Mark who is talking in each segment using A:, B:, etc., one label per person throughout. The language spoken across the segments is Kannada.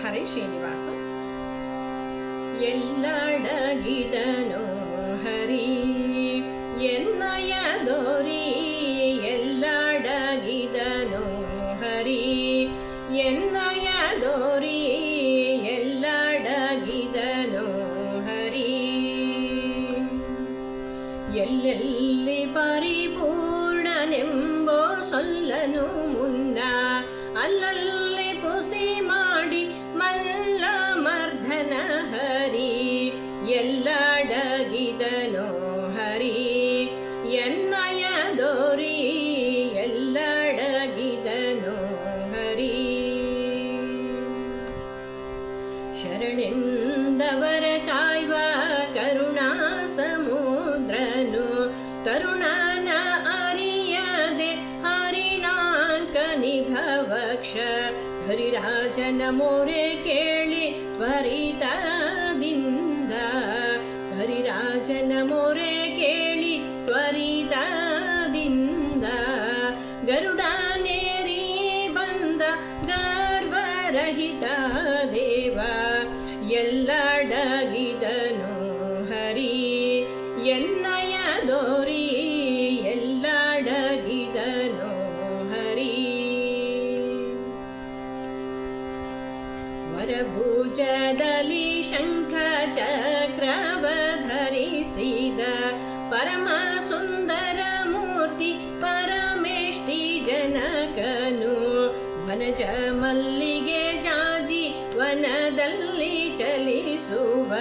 A: ಹರಿ ಶ್ರೀನಿವಾಸ. ಎಲ್ಲಡಗಿದನು ಹರಿ ಎನ್ನಯ ದೋರಿ, ಎಲ್ಲಡಗಿದನು ಹರಿ ಎನ್ನಯ ದೋರಿ, ಎಲ್ಲಡಗಿದನು ಹರಿ. ಎಲ್ಲೆಲ್ಲಿ ಪರಿಪೂರ್ಣನೆಂಬೋ ಸೊಲ್ಲನು ಮುನ್ನ, ಅಲ್ಲಲ್ಲಿ ಪುಸಿ ಮಾಡಿ ಮಲ್ಲ ಮರ್ಧನ ಹರಿ. ಎಲ್ಲಡಗಿದನು ಹರಿ ಎನ್ನಯ ದೋರಿ, ಎಲ್ಲಡಗಿದನು ಹರಿ. ಶರಣೆಂದವರ ಕಾಯ್ವ ಕರುಣಾ ಸಮುದ್ರನು, ತರುಣನ ಅರಿಯದೆ ಹರಿಣಾಂಕ ನಿಭವಕ್ಷ. ಹರಿರಾಜನ ಮೊರೆ ಕೇಳಿ ತ್ವರಿತದಿಂದ, ಹರಿರಾಜನ ಮೊರೆ ಕೇಳಿ ತ್ವರಿತದಿಂದ. ಗರುಡನೇರಿ ಬಂದ ಗರ್ವರಹಿತ ದೇವ, ಎಲ್ಲಡಗಿದನು ಹರಿ ಎನ್ನಯ ದೋರಿ, ಎಲ್ಲಡಗಿದನು ಹರಿ. ವರಭುಜದಲ್ಲಿ ಶಂಖ ಚಕ್ರವ ಧರಿಸಿದ ಪರಮ ಸುಂದರ ಮೂರ್ತಿ ಪರಮೇಷ್ಠಿ ಜನಕನು. ವನಜ ಮಲ್ಲಿಗೆ ಜಾಜಿ ವನದಲ್ಲಿ ಚಲಿಸುವ,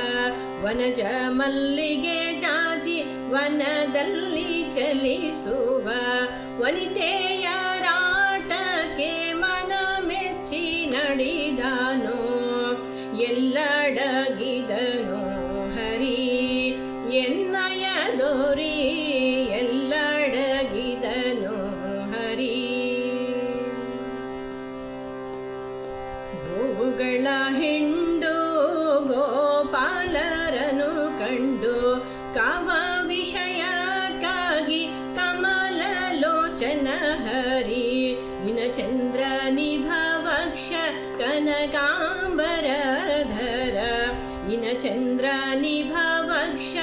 A: ವನಜ ಮಲ್ಲಿಗೆ ಜಾಜಿ ವನದಲ್ಲಿ ಚಲಿಸುವ. ವನಿತೆಯರಾಟಕ್ಕೆ ಮನ ಮೆಚ್ಚಿ ನಡೆದಾನು, ಎಲ್ಲಡಗಿದನು ಹರಿ ಎನ್ನಯ ದೋರಿ, ಎಲ್ಲಡಗಿದನು ಹರಿ. ಗೋವುಗಳ ಹಿಂಡು ಗೋಪಾಲರನು ಕಂಡು, ಕಾವ ವಿಷಯಕ್ಕಾಗಿ ಕಮಲ ಲೋಚನ ಹರಿ. ಹಿನಚಂದ್ರ ನಿಭವಕ್ಷ ಕನಕಾಂಬರಧರ, ಹಿನಚಂದ್ರ ನಿಭವಕ್ಷ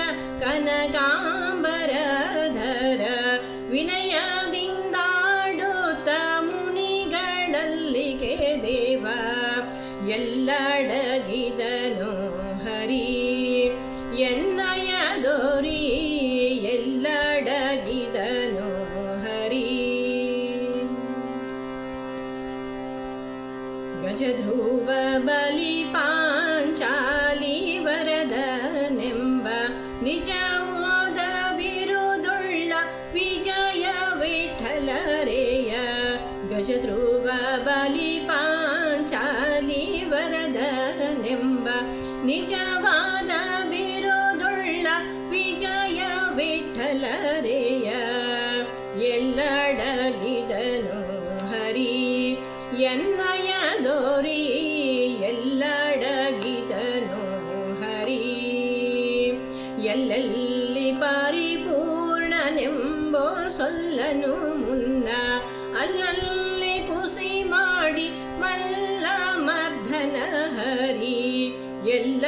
A: ಕನಕಾಂಬರಧರ. ವಿನಯದಿಂದಾಡುತ್ತ ಮುನಿಗಳಲ್ಲಿಗೆ ದೇವ, ಎಲ್ಲಡಗಿದನು ಹರಿ ಎನ್ನಯ ದೋರಿ, ಎಲ್ಲಡಗಿದನು ಹರಿ. ಗಜಧ್ರುವ ಬಲಿ ಪಾಂಚಾಲಿ ವರದನೆಂಬ, ನಿಜವಾದ ಬಿರುದುಳ್ಳ ವಿಜಯ ವಿಠಲರೇಯ. ಗಜಧ್ರುವ ಬಲಿ ಪಾಂಚಾಲಿ ವರದನೆಂಬ, ನಿಜವಾದ ಬಿರುದುಳ್ಳ ವಿಜಯ ವಿಠಲರೇಯ. ಎಲ್ಲಡಗಿದನು ಹರಿ ಎನ್ನಯ ದೋರಿ, ಎಲ್ಲಡಗಿದನು ಹರಿ. ಎಲ್ಲೆಲ್ಲಿ ಪರಿಪೂರ್ಣನೆಂಬೋ ಸೊಲ್ಲನು ಮುನ್ನ, ಅಲ್ಲಲ್ಲಿ ಪುಸಿ ಮಾಡಿ ಮಲ್ಲ ಮರ್ಧನ ಹರಿ. ಎಲ್ಲ